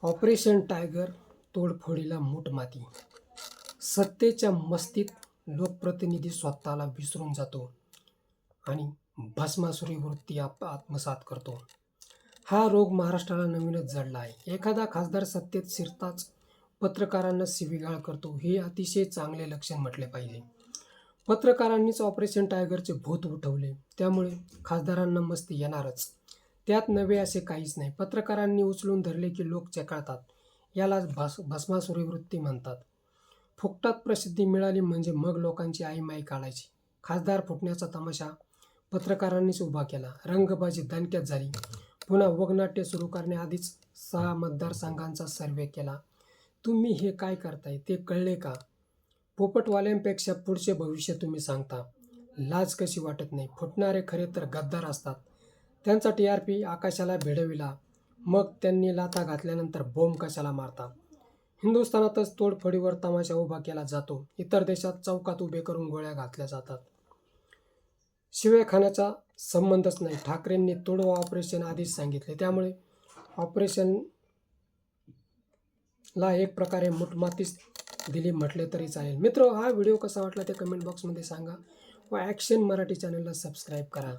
Operation tiger तोडफोडीला मूठ माती. सत्तेच्या मस्तीत लोकप्रतिनिधी स्वतःला विसरून जातो आणि भस्मासुरी वृत्ती आत्मसात करतो. हा रोग महाराष्ट्राला नवीनच जडला आहे. एखादा खासदार सत्तेत शिरताच पत्रकारांना शिवीगाळ करतो, हे अतिशय चांगले लक्षण म्हटले पाहिजे. पत्रकारांनीच ऑपरेशन टायगरचे भूत उठवले, त्यामुळे खासदारांना मस्ती येणारच. त्यात नवे असे काहीच नाही. पत्रकारांनी उचलून धरले की लोक चेकाळतात. यालाच भस्मासुरी वृत्ती म्हणतात. फुकटात प्रसिद्धी मिळाली म्हणजे मग लोकांची आईमाई काढायची. खासदार फुटण्याचा तमाशा पत्रकारांनीच उभा केला. रंगबाजी दणक्यात झाली. पुन्हा वगनाट्य सुरू करण्याआधीच 6 मतदारसंघांचा सर्व्हे केला. तुम्ही हे काय करताय ते कळले का? पोपटवाल्यांपेक्षा पुढचे भविष्य तुम्ही सांगता. लाज कशी वाटत नाही? फुटणारे खरे तर गद्दार असतात. त्यांचा TRP आकाशाला भिडविला, मग त्यांनी लाथा घातल्यानंतर बॉम्ब कशाला मारता? हिंदुस्थानातच तोडफोडीवर तमाशा उभा केला जातो. इतर देशात चौकात उभे करून गोळ्या घातल्या जातात. शिव्या खाण्याचा संबंधच नाही. ठाकरेंनी तोडवा ऑपरेशन आधीच सांगितले, त्यामुळे ऑपरेशनला एक प्रकारे मूठमातीच दिली म्हटले तरी चालेल. मित्र, हा व्हिडिओ कसा वाटला ते कमेंट बॉक्समध्ये सांगा व ॲक्शन मराठी चॅनलला सबस्क्राईब करा.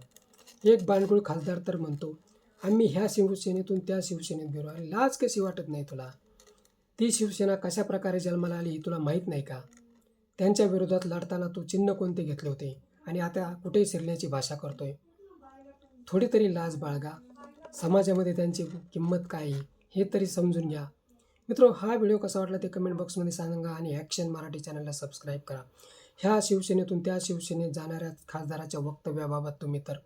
एक बाणगुळ खासदार तर म्हणतो, आम्ही ह्या शिवसेनेतून त्या शिवसेनेत गेलो. आणि लाज कशी वाटत नाही तुला? ती शिवसेना कशा प्रकारे जन्माला आली ही तुला माहीत नाही का? त्यांच्या विरोधात लढताना तू चिन्ह कोणते घेतले होते आणि आता कुठे शिरण्याची भाषा करतोय? थोडी तरी लाज बाळगा. समाजामध्ये त्यांची किंमत काय आहे हे तरी समजून घ्या. मित्र, हा व्हिडिओ कसा वाटला ते कमेंट बॉक्समध्ये सांगा आणि ॲक्शन मराठी चॅनलला सबस्क्राईब करा. ह्या शिवसेनेतून त्या शिवसेनेत जाणाऱ्या खासदाराच्या वक्तव्याबाबत तुम्ही तर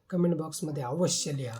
कमेंट बॉक्समध्ये अवश्य लिहा.